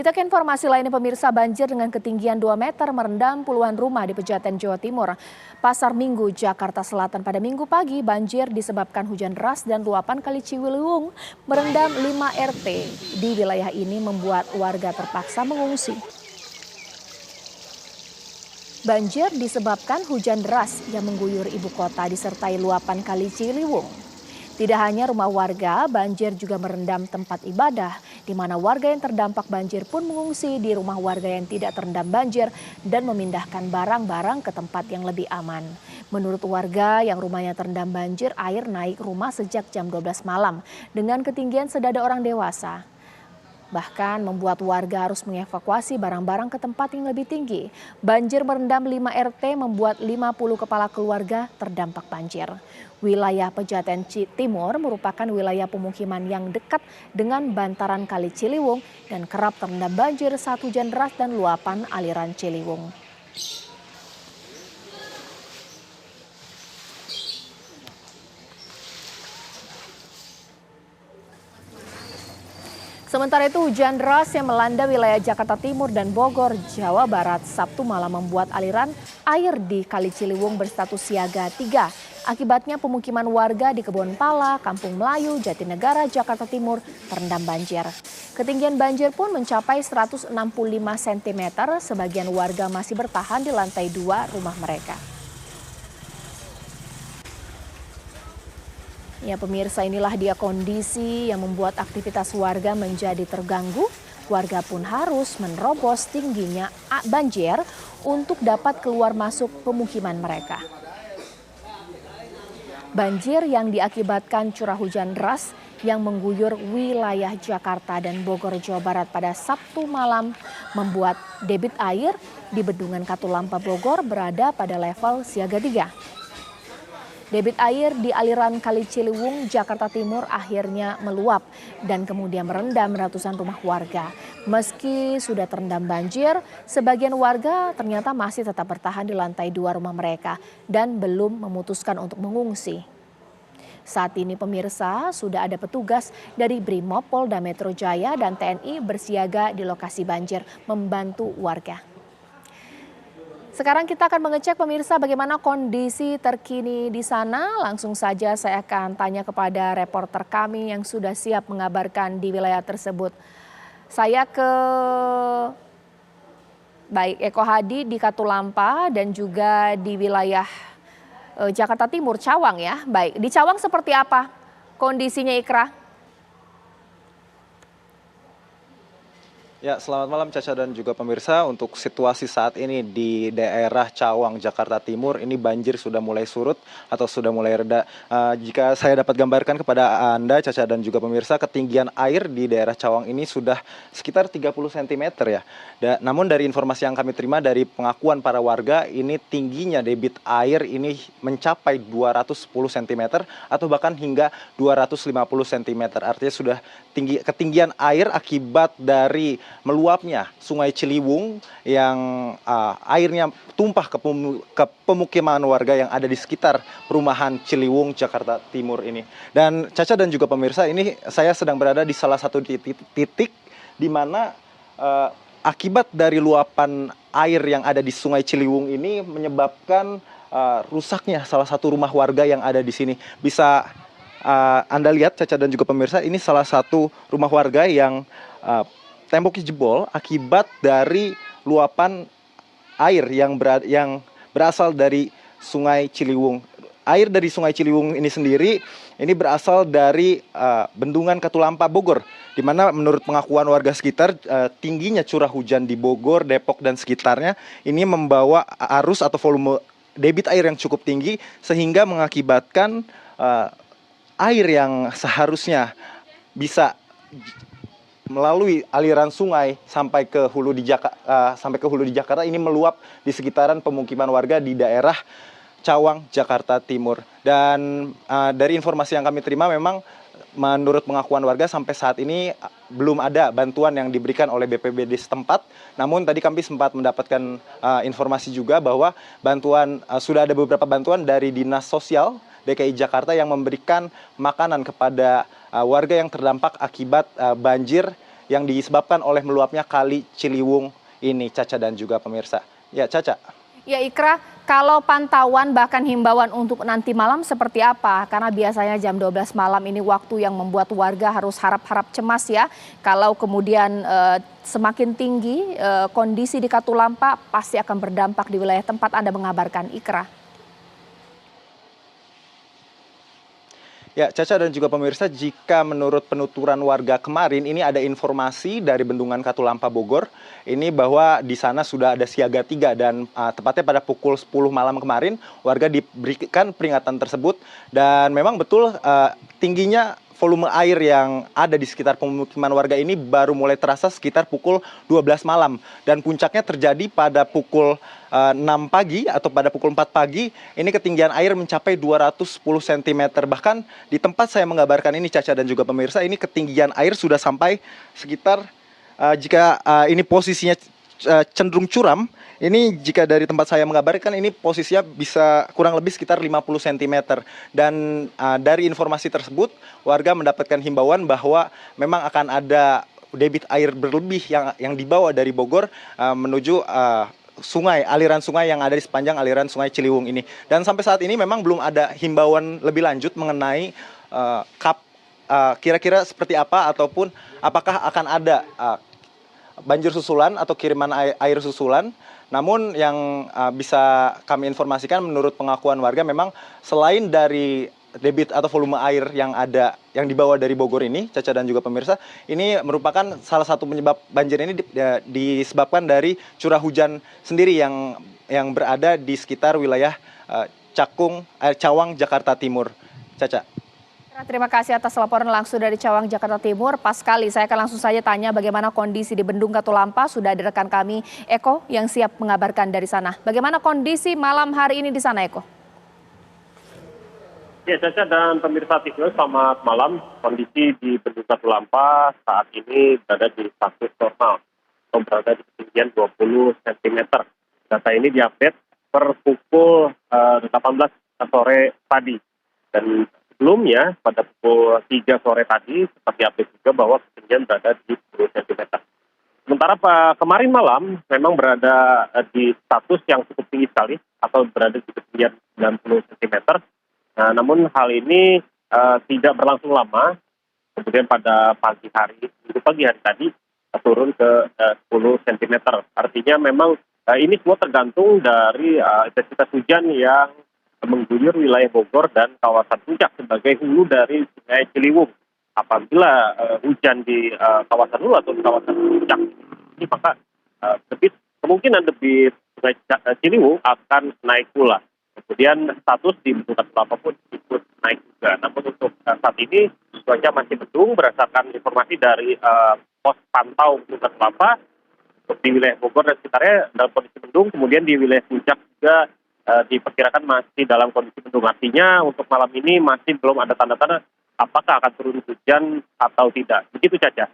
Kita ke informasi lainnya pemirsa, banjir dengan ketinggian 2 meter merendam puluhan rumah di Pejaten, Jawa Timur. Pasar Minggu, Jakarta Selatan pada Minggu pagi banjir disebabkan hujan deras dan luapan Kali Ciliwung merendam 5 RT di wilayah ini membuat warga terpaksa mengungsi. Banjir disebabkan hujan deras yang mengguyur ibu kota disertai luapan Kali Ciliwung. Tidak hanya rumah warga, banjir juga merendam tempat ibadah, di mana warga yang terdampak banjir pun mengungsi di rumah warga yang tidak terendam banjir dan memindahkan barang-barang ke tempat yang lebih aman. Menurut warga yang rumahnya terendam banjir, air naik rumah sejak jam 12 malam dengan ketinggian sedada orang dewasa. Bahkan membuat warga harus mengevakuasi barang-barang ke tempat yang lebih tinggi. Banjir merendam 5 RT membuat 50 kepala keluarga terdampak banjir. Wilayah Pejaten Timur merupakan wilayah pemukiman yang dekat dengan bantaran Kali Ciliwung dan kerap terendam banjir saat hujan deras dan luapan aliran Ciliwung. Sementara itu hujan deras yang melanda wilayah Jakarta Timur dan Bogor, Jawa Barat Sabtu malam membuat aliran air di Kali Ciliwung berstatus siaga 3. Akibatnya pemukiman warga di Kebon Pala, Kampung Melayu, Jatinegara, Jakarta Timur terendam banjir. Ketinggian banjir pun mencapai 165 cm, sebagian warga masih bertahan di lantai 2 rumah mereka. Ya pemirsa, inilah dia kondisi yang membuat aktivitas warga menjadi terganggu. Warga pun harus menerobos tingginya banjir untuk dapat keluar masuk pemukiman mereka. Banjir yang diakibatkan curah hujan deras yang mengguyur wilayah Jakarta dan Bogor, Jawa Barat pada Sabtu malam membuat debit air di Bendungan Katulampa Bogor berada pada level siaga 3. Debit air di aliran Kali Ciliwung, Jakarta Timur akhirnya meluap dan kemudian merendam ratusan rumah warga. Meski sudah terendam banjir, sebagian warga ternyata masih tetap bertahan di lantai 2 rumah mereka dan belum memutuskan untuk mengungsi. Saat ini pemirsa sudah ada petugas dari Brimob, Polda Metro Jaya dan TNI bersiaga di lokasi banjir membantu warga. Sekarang kita akan mengecek pemirsa bagaimana kondisi terkini di sana. Langsung saja saya akan tanya kepada reporter kami yang sudah siap mengabarkan di wilayah tersebut. Saya ke Eko Hadi di Katulampa dan juga di wilayah Jakarta Timur, Cawang ya. Baik, di Cawang seperti apa kondisinya, Ikra? Ya, selamat malam Caca dan juga pemirsa. Untuk situasi saat ini di daerah Cawang, Jakarta Timur, ini banjir sudah mulai surut atau sudah mulai reda. Jika saya dapat gambarkan kepada Anda, Caca dan juga pemirsa, ketinggian air di daerah Cawang ini sudah sekitar 30 cm ya. Namun dari informasi yang kami terima dari pengakuan para warga, ini tingginya debit air ini mencapai 210 cm atau bahkan hingga 250 cm. Artinya sudah ketinggian air akibat dari meluapnya Sungai Ciliwung yang airnya tumpah ke pemukiman warga yang ada di sekitar perumahan Ciliwung, Jakarta Timur ini. Dan Caca dan juga pemirsa, ini saya sedang berada di salah satu titik di mana akibat dari luapan air yang ada di Sungai Ciliwung ini menyebabkan rusaknya salah satu rumah warga yang ada di sini. Bisa Anda lihat, Caca dan juga pemirsa, ini salah satu rumah warga yang temboknya jebol akibat dari luapan air yang berasal dari Sungai Ciliwung. Air dari Sungai Ciliwung ini sendiri ini berasal dari Bendungan Katulampa Bogor, di mana menurut pengakuan warga sekitar tingginya curah hujan di Bogor, Depok dan sekitarnya ini membawa arus atau volume debit air yang cukup tinggi sehingga mengakibatkan air yang seharusnya bisa melalui aliran sungai sampai ke hulu di Jakarta ini meluap di sekitaran pemukiman warga di daerah Cawang, Jakarta Timur. Dan dari informasi yang kami terima, memang menurut pengakuan warga sampai saat ini belum ada bantuan yang diberikan oleh BPBD setempat. Namun tadi kami sempat mendapatkan informasi juga bahwa sudah ada beberapa bantuan dari Dinas Sosial DKI Jakarta yang memberikan makanan kepada warga yang terdampak akibat banjir yang disebabkan oleh meluapnya Kali Ciliwung ini, Caca dan juga pemirsa. Ya, Caca. Ya Ikra, kalau pantauan bahkan himbauan untuk nanti malam seperti apa? Karena biasanya jam 12 malam ini waktu yang membuat warga harus harap-harap cemas ya. Kalau kemudian semakin tinggi kondisi di Katulampa pasti akan berdampak di wilayah tempat Anda mengabarkan, Ikra. Ya, Caca dan juga pemirsa, jika menurut penuturan warga kemarin, ini ada informasi dari Bendungan Katulampa Bogor, ini bahwa di sana sudah ada siaga 3 dan tepatnya pada pukul 10 malam kemarin, warga diberikan peringatan tersebut dan memang betul tingginya volume air yang ada di sekitar pemukiman warga ini baru mulai terasa sekitar pukul 12 malam. Dan puncaknya terjadi pada pukul 6 pagi atau pada pukul 4 pagi, ini ketinggian air mencapai 210 cm. Bahkan di tempat saya mengabarkan ini, Caca dan juga pemirsa, ini ketinggian air sudah sampai sekitar, jika ini posisinya cenderung curam, ini jika dari tempat saya mengabarkan ini posisinya bisa kurang lebih sekitar 50 cm. Dan dari informasi tersebut warga mendapatkan himbauan bahwa memang akan ada debit air berlebih yang dibawa dari Bogor menuju sungai, aliran sungai yang ada di sepanjang aliran Sungai Ciliwung ini. Dan sampai saat ini memang belum ada himbauan lebih lanjut mengenai kira-kira seperti apa ataupun apakah akan ada banjir susulan atau kiriman air susulan. Namun yang bisa kami informasikan menurut pengakuan warga, memang selain dari debit atau volume air yang ada yang dibawa dari Bogor ini, Caca dan juga pemirsa, ini merupakan salah satu penyebab banjir ini disebabkan dari curah hujan sendiri yang berada di sekitar wilayah Cawang, Jakarta Timur. Caca. Terima kasih atas laporan langsung dari Cawang, Jakarta Timur. Pas sekali, saya akan langsung saja tanya bagaimana kondisi di Bendung Katulampa. Sudah ada rekan kami, Eko, yang siap mengabarkan dari sana. Bagaimana kondisi malam hari ini di sana, Eko? Ya, Caca dan pemirsa TV, selamat malam. Kondisi di Bendung Katulampa saat ini berada di status normal, atau berada di ketinggian 20 cm. Data ini diupdate per pukul 18 sore tadi. Dan sebelumnya pada pukul 3 sore tadi sempat diupdate juga bahwa ketinggian berada di 10 cm. Sementara kemarin malam memang berada di status yang cukup tinggi sekali atau berada di ketinggian 90 cm. Nah, namun hal ini tidak berlangsung lama. Kemudian pada pagi hari tadi turun ke 10 cm. Artinya memang ini semua tergantung dari intensitas hujan yang mengguyur wilayah Bogor dan kawasan Puncak sebagai hulu dari Sungai Ciliwung. Apabila hujan di kawasan hulu atau di kawasan Puncak ini, maka kemungkinan debit Sungai Ciliwung akan naik pula. Kemudian status di Bendung Katulampa pun ikut naik juga. Namun untuk saat ini cuaca masih mendung berdasarkan informasi dari pos pantau Bendung Katulampa. Untuk di wilayah Bogor dan sekitarnya dalam kondisi mendung, kemudian di wilayah Puncak juga diperkirakan masih dalam kondisi mendung. Artinya untuk malam ini masih belum ada tanda-tanda apakah akan turun hujan atau tidak. Begitu, Caca.